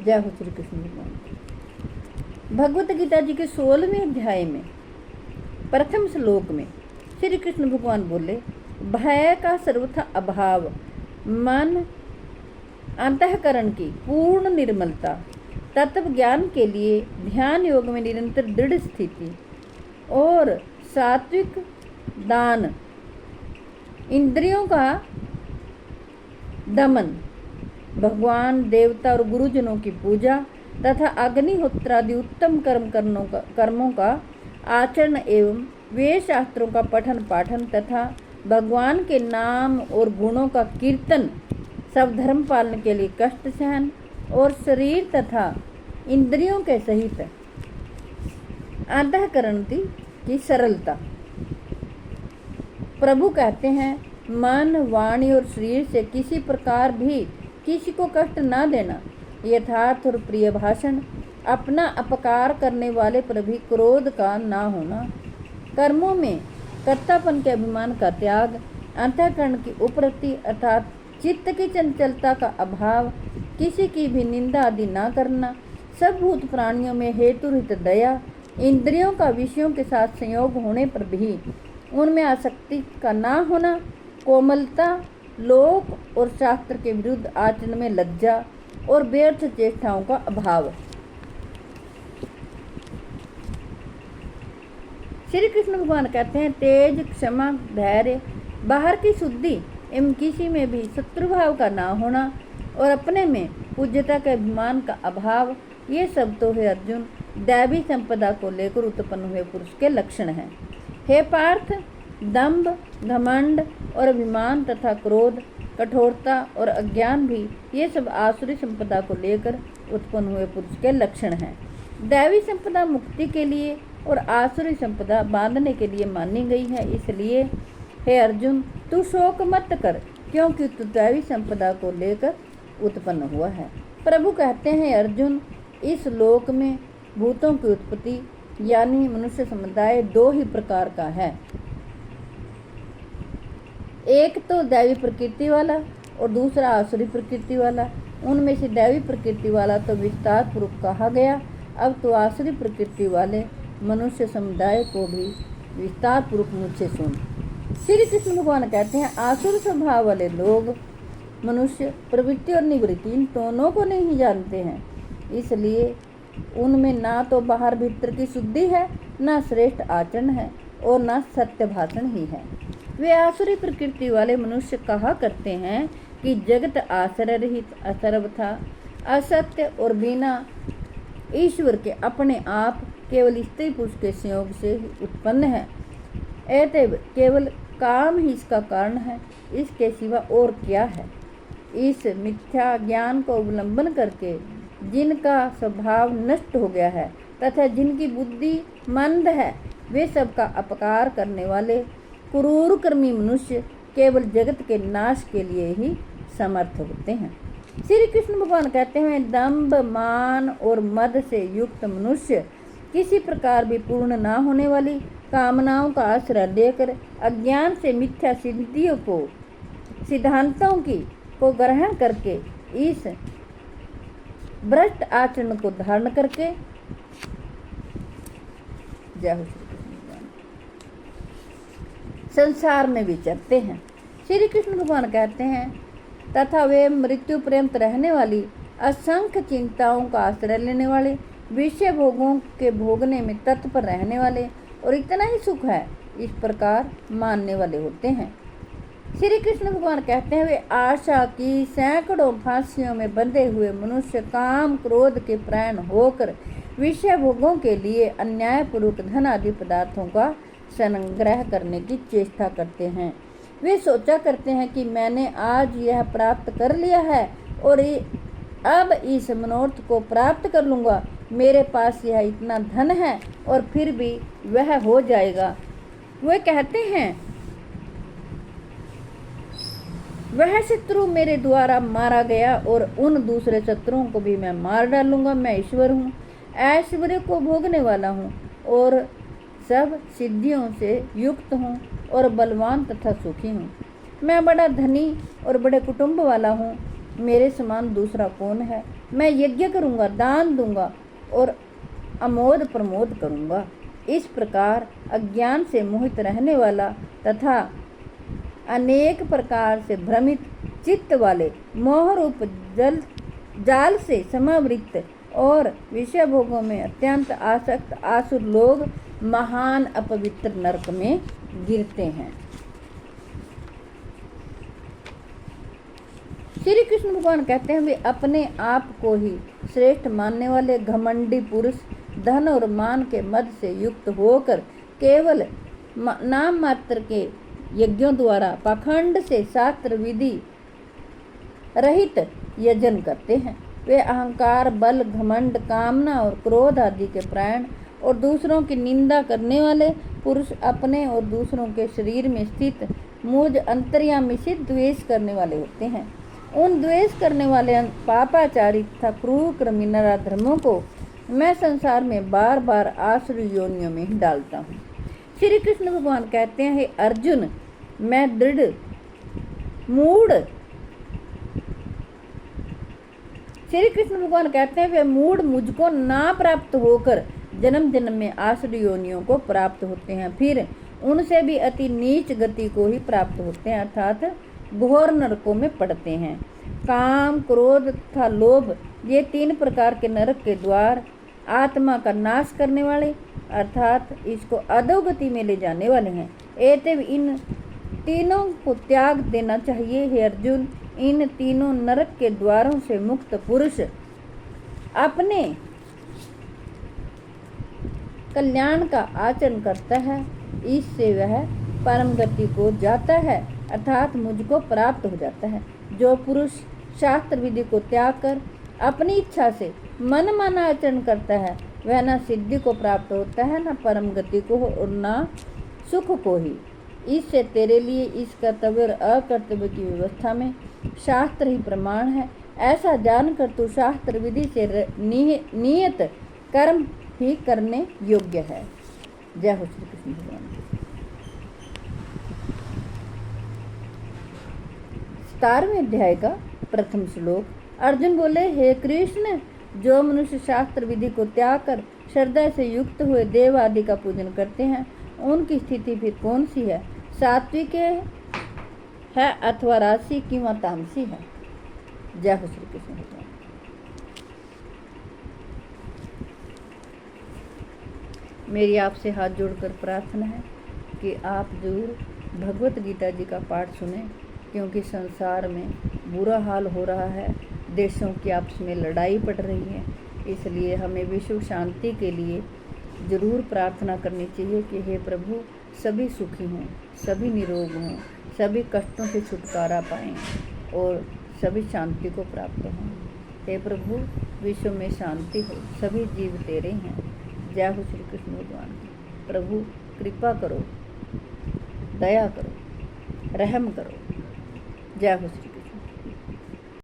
जय हो श्री कृष्ण भगवान। भगवत गीता जी के 16वें अध्याय में प्रथम श्लोक में श्री कृष्ण भगवान बोले, भय का सर्वथा अभाव, मन अंतःकरण की पूर्ण निर्मलता, तत्व ज्ञान के लिए ध्यान योग में निरंतर दृढ़ स्थिति और सात्विक दान, इंद्रियों का दमन, भगवान देवता और गुरुजनों की पूजा तथा अग्निहोत्रादि उत्तम कर्मों का आचरण एवं वेद शास्त्रों का पठन पाठन तथा भगवान के नाम और गुणों का कीर्तन, सब धर्म पालन के लिए कष्ट सहन और शरीर तथा इंद्रियों के सहित अंतःकरण की सरलता। प्रभु कहते हैं, मन वाणी और शरीर से किसी प्रकार भी किसी को कष्ट न देना, यथार्थ और प्रिय भाषण, अपना अपकार करने वाले पर भी क्रोध का न होना, कर्मों में कर्तापन के अभिमान का त्याग, अंतःकरण की उपरति अर्थात चित्त की चंचलता का अभाव, किसी की भी निंदा आदि न करना, सब भूत प्राणियों में हेतुरहित दया, इंद्रियों का विषयों के साथ संयोग होने पर भी उनमें आसक्ति का न होना, कोमलता, लोक और शास्त्र के विरुद्ध आचरण में लज्जा और व्यर्थ चेष्टाओं का अभाव। श्री कृष्ण भगवान कहते हैं, तेज, क्षमा, धैर्य, बाहर की शुद्धि एवं किसी में भी शत्रुभाव का ना होना और अपने में पूज्यता के अभिमान का अभाव, ये सब तो है अर्जुन दैवी संपदा को लेकर उत्पन्न हुए पुरुष के लक्षण हैं। हे पार्थ, दंभ, घमंड और अभिमान तथा क्रोध, कठोरता और अज्ञान भी ये सब आसुरी संपदा को लेकर उत्पन्न हुए पुरुष के लक्षण हैं। दैवी संपदा मुक्ति के लिए और आसुरी संपदा बांधने के लिए मानी गई है। इसलिए हे अर्जुन, तू शोक मत कर, क्योंकि तू दैवी संपदा को लेकर उत्पन्न हुआ है। प्रभु कहते हैं, अर्जुन, इस लोक में भूतों की उत्पत्ति यानी मनुष्य समुदाय दो ही प्रकार का है, एक तो दैवी प्रकृति वाला और दूसरा आसुरी प्रकृति वाला। उनमें से दैवी प्रकृति वाला तो विस्तार पूर्वक कहा गया, अब तो आसुरी प्रकृति वाले मनुष्य समुदाय को भी विस्तार पूर्वक मुझसे सुन। श्री कृष्ण भगवान कहते हैं, आसुर स्वभाव वाले लोग मनुष्य प्रवृत्ति और निवृत्ति इन दोनों को नहीं जानते हैं, इसलिए उनमें ना तो बाहर भीतर की शुद्धि है, ना श्रेष्ठ आचरण है और ना सत्य भाषण ही है। वे आसुरी प्रकृति वाले मनुष्य कहा करते हैं कि जगत आश्रय रहित, असर्वथा, असत्य और बिना ईश्वर के अपने आप केवल स्त्री पुरुष के संयोग से ही उत्पन्न है, अतएव केवल काम ही इसका कारण है, इसके सिवा और क्या है। इस मिथ्या ज्ञान को अवलंबन करके जिनका स्वभाव नष्ट हो गया है तथा जिनकी बुद्धि मंद है, वे सबका अपकार करने वाले क्रूर कर्मी मनुष्य केवल जगत के नाश के लिए ही समर्थ होते हैं। श्री कृष्ण भगवान कहते हैं, दंभ, मान और मद से युक्त मनुष्य किसी प्रकार भी पूर्ण ना होने वाली कामनाओं का आश्रय लेकर अज्ञान से मिथ्या सिद्धियों को, सिद्धांतों को ग्रहण करके इस भ्रष्ट आचरण को धारण करके जय हो श्री कृष्ण भगवान संसार में विचरते हैं। श्री कृष्ण भगवान कहते हैं, तथा वे मृत्यु पर्यंत रहने वाली असंख्य चिंताओं का आश्रय लेने वाले, विषय भोगों के भोगने में तत्पर रहने वाले और इतना ही सुख है इस प्रकार मानने वाले होते हैं। श्री कृष्ण भगवान कहते हैं, वे आशा की सैकड़ों फांसियों में बंधे हुए मनुष्य काम क्रोध के प्राण होकर विषय भोगों के लिए अन्यायपूर्वक धन आदि पदार्थों का संग्रह करने की चेष्टा करते हैं। वे सोचा करते हैं कि मैंने आज यह प्राप्त कर लिया है और अब इस मनोरथ को प्राप्त कर लूँगा, मेरे पास यह इतना धन है और फिर भी वह हो जाएगा। वे कहते हैं, वह शत्रु मेरे द्वारा मारा गया और उन दूसरे शत्रुओं को भी मैं मार डालूंगा। मैं ईश्वर हूँ, ऐश्वर्य को भोगने वाला हूँ और सब सिद्धियों से युक्त हूँ और बलवान तथा सुखी हूँ। मैं बड़ा धनी और बड़े कुटुंब वाला हूँ, मेरे समान दूसरा कौन है। मैं यज्ञ करूँगा, दान दूंगा और अमोद प्रमोद करूँगा। इस प्रकार अज्ञान से मोहित रहने वाला तथा अनेक प्रकार से भ्रमित चित्त वाले मोह रूप जाल से समावृत और विषय भोगों में अत्यंत आसक्त आसुर लोग महान अपवित्र नरक में गिरते हैं। श्री कृष्ण भगवान कहते हैं, वे अपने आप को ही श्रेष्ठ मानने वाले घमंडी पुरुष धन और मान के मद से युक्त होकर केवल नाम मात्र के यज्ञों द्वारा पाखंड से शास्त्र विधि रहित यजन करते हैं। वे अहंकार, बल, घमंड, कामना और क्रोध आदि के प्राण और दूसरों की निंदा करने वाले पुरुष अपने और दूसरों के शरीर में स्थित मुझ अंतर्यामी से द्वेष करने वाले होते हैं। उन द्वेष करने वाले पापाचारी तथा क्रूर कृमि नराधर्मों को मैं संसार में बार बार आसुरी योनियों में ही डालता हूँ। श्री कृष्ण भगवान कहते हैं, हे अर्जुन, मैं दृढ़ मूढ़ श्री कृष्ण भगवान कहते हैं, वे मूढ़ मुझको ना प्राप्त होकर जन्म जन्म में आसुरी योनियों को प्राप्त होते हैं, फिर उनसे भी अति नीच गति को ही प्राप्त होते हैं, अर्थात घोर नरकों में पड़ते हैं। काम, क्रोध तथा लोभ ये 3 प्रकार के नरक के द्वार आत्मा का नाश करने वाले अर्थात इसको अधोगति में ले जाने वाले हैं। एतव इन तीनों को त्याग देना चाहिए। हे अर्जुन, इन तीनों नरक के द्वारों से मुक्त पुरुष अपने कल्याण का आचरण करता है, इससे वह परम गति को जाता है अर्थात मुझको प्राप्त हो जाता है। जो पुरुष शास्त्र विधि को त्याग कर अपनी इच्छा से मन माना आचरण करता है, वह न सिद्धि को प्राप्त होता है, न परम गति को और न सुख को ही। इससे तेरे लिए इस कर्तव्य और अकर्तव्य की व्यवस्था में शास्त्र ही प्रमाण है। ऐसा जानकर तू शास्त्र विधि से नियत कर्म ही करने योग्य है। जय हो श्री कृष्ण भगवान। 17वें अध्याय का प्रथम श्लोक। अर्जुन बोले, हे कृष्ण, जो मनुष्य शास्त्र विधि को त्याग कर श्रद्धा से युक्त हुए देव आदि का पूजन करते हैं, उनकी स्थिति फिर कौन सी है? सात्विक है अथवा राजसी किंवा तामसी है? जय हो श्री कृष्ण भगवान। मेरी आपसे हाथ जोड़कर प्रार्थना है कि आप जरूर भगवत गीता जी का पाठ सुने, क्योंकि संसार में बुरा हाल हो रहा है, देशों की आपस में लड़ाई पड़ रही है। इसलिए हमें विश्व शांति के लिए ज़रूर प्रार्थना करनी चाहिए कि हे प्रभु, सभी सुखी हों, सभी निरोग हों, सभी कष्टों से छुटकारा पाएं और सभी शांति को प्राप्त हों। हे प्रभु, विश्व में शांति हो, सभी जीव तेरे हैं। जय हो श्री कृष्ण भगवान। प्रभु कृपा करो, दया करो, रहम करो। जय हो श्री